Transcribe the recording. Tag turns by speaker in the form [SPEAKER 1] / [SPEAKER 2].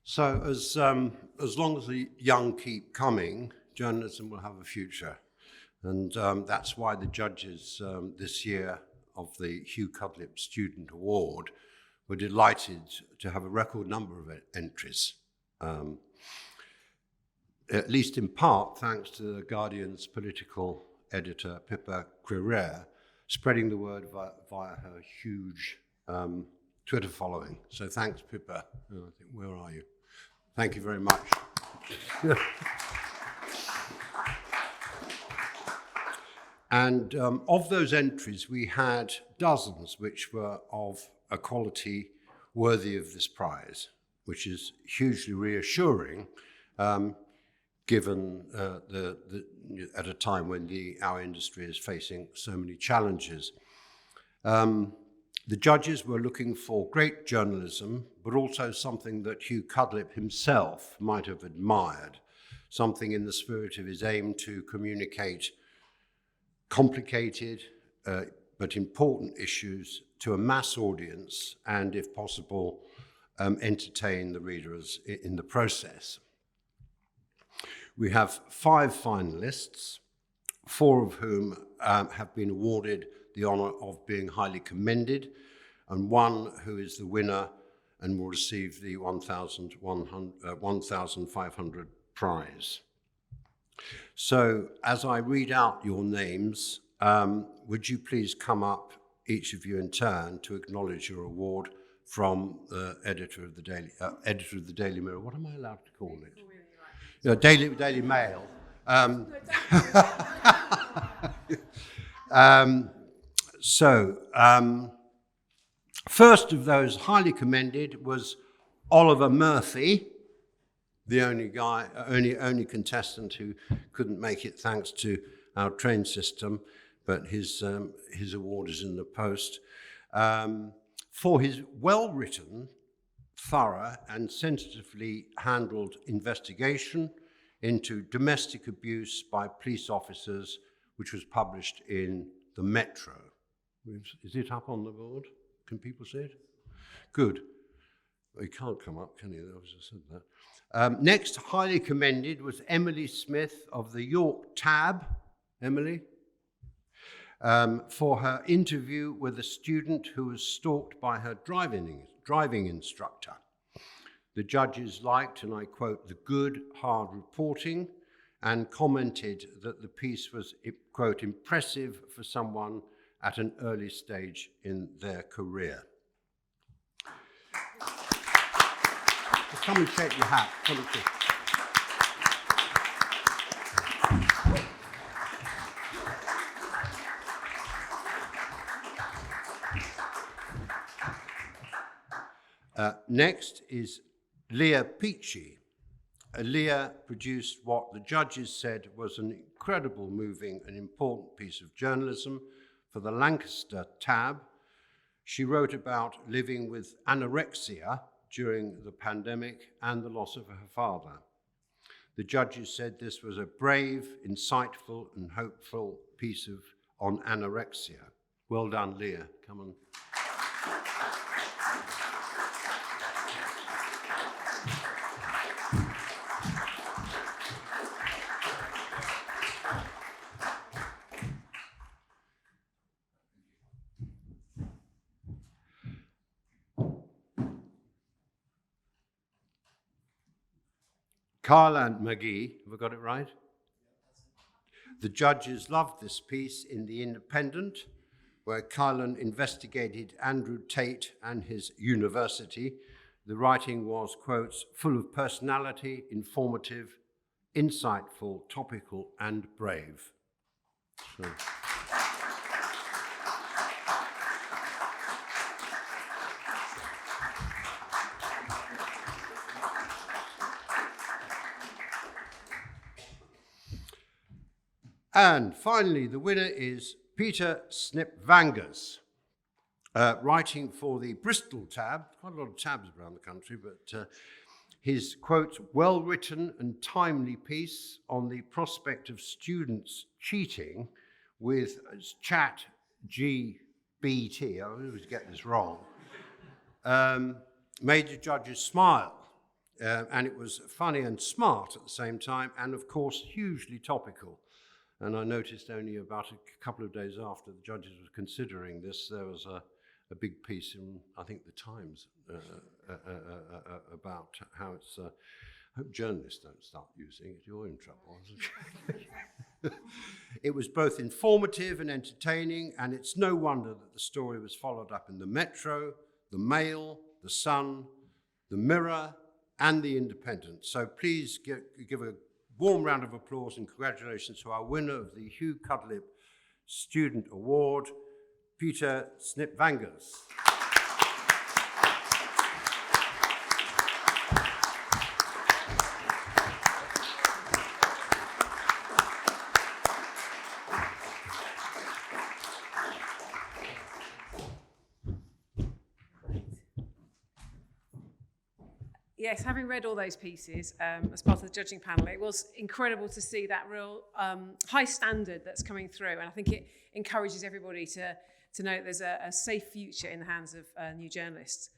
[SPEAKER 1] So as long as the young keep coming, journalism will have a future. And that's why the judges this year of the Hugh Cudlipp Student Award were delighted to have a record number of entries, at least in part thanks to the Guardian's political editor, Pippa Crerar, spreading the word via her huge Twitter following. So thanks, Pippa. Oh, I think, where are you? Thank you very much. And of those entries, we had dozens which were of a quality worthy of this prize, which is hugely reassuring, given at a time when our industry is facing so many challenges. The judges were looking for great journalism, but also something that Hugh Cudlipp himself might have admired, something in the spirit of his aim to communicate complicated but important issues to a mass audience and, if possible, entertain the readers in the process. We have 5 finalists, 4 of whom have been awarded the honour of being highly commended, and 1 who is the winner and will receive the 1,500 prize. So, as I read out your names, would you please come up, each of you in turn, to acknowledge your award from the editor of the Daily Mirror. What am I allowed to call it? Daily Mail. First of those highly commended was Oliver Murphy, the only contestant who couldn't make it thanks to our train system, but his award is in the post, for his well-written, thorough and sensitively handled investigation into domestic abuse by police officers, which was published in the Metro. Is it up on the board? Can people see it? Good. Well, you can't come up, can you? I just said that. Next, highly commended, was Emily Smith of the York Tab. Emily? For her interview with a student who was stalked by her driving instructor. The judges liked, and I quote, the good, hard reporting, and commented that the piece was, quote, impressive for someone at an early stage in their career. Come and shake your hat. Come and shake. Next is Leah Peachy. Leah produced what the judges said was an incredible, moving and important piece of journalism for the Lancaster Tab. She wrote about living with anorexia during the pandemic and the loss of her father. The judges said this was a brave, insightful and hopeful piece on anorexia. Well done, Leah. Come on. Carl McGee, have I got it right? The judges loved this piece in The Independent, where Kylan investigated Andrew Tate and his university. The writing was, quotes, full of personality, informative, insightful, topical, and brave. So. And finally, the winner is Peter Snip-Vangers, writing for the Bristol Tab, quite a lot of tabs around the country, but his, quote, well-written and timely piece on the prospect of students cheating with ChatGPT, I always get this wrong, made the judges smile. And it was funny and smart at the same time, and of course hugely topical. And I noticed only about a couple of days after the judges were considering this, there was a big piece in, I think, the Times about how it's... I hope journalists don't start using it, you're in trouble. It was both informative and entertaining, and it's no wonder that the story was followed up in the Metro, the Mail, the Sun, the Mirror, and the Independent. So please give a warm round of applause and congratulations to our winner of the Hugh Cudlipp Student Award, Peter Snip-Vangers.
[SPEAKER 2] Yes, having read all those pieces as part of the judging panel, it was incredible to see that real high standard that's coming through. And I think it encourages everybody to know there's a safe future in the hands of new journalists.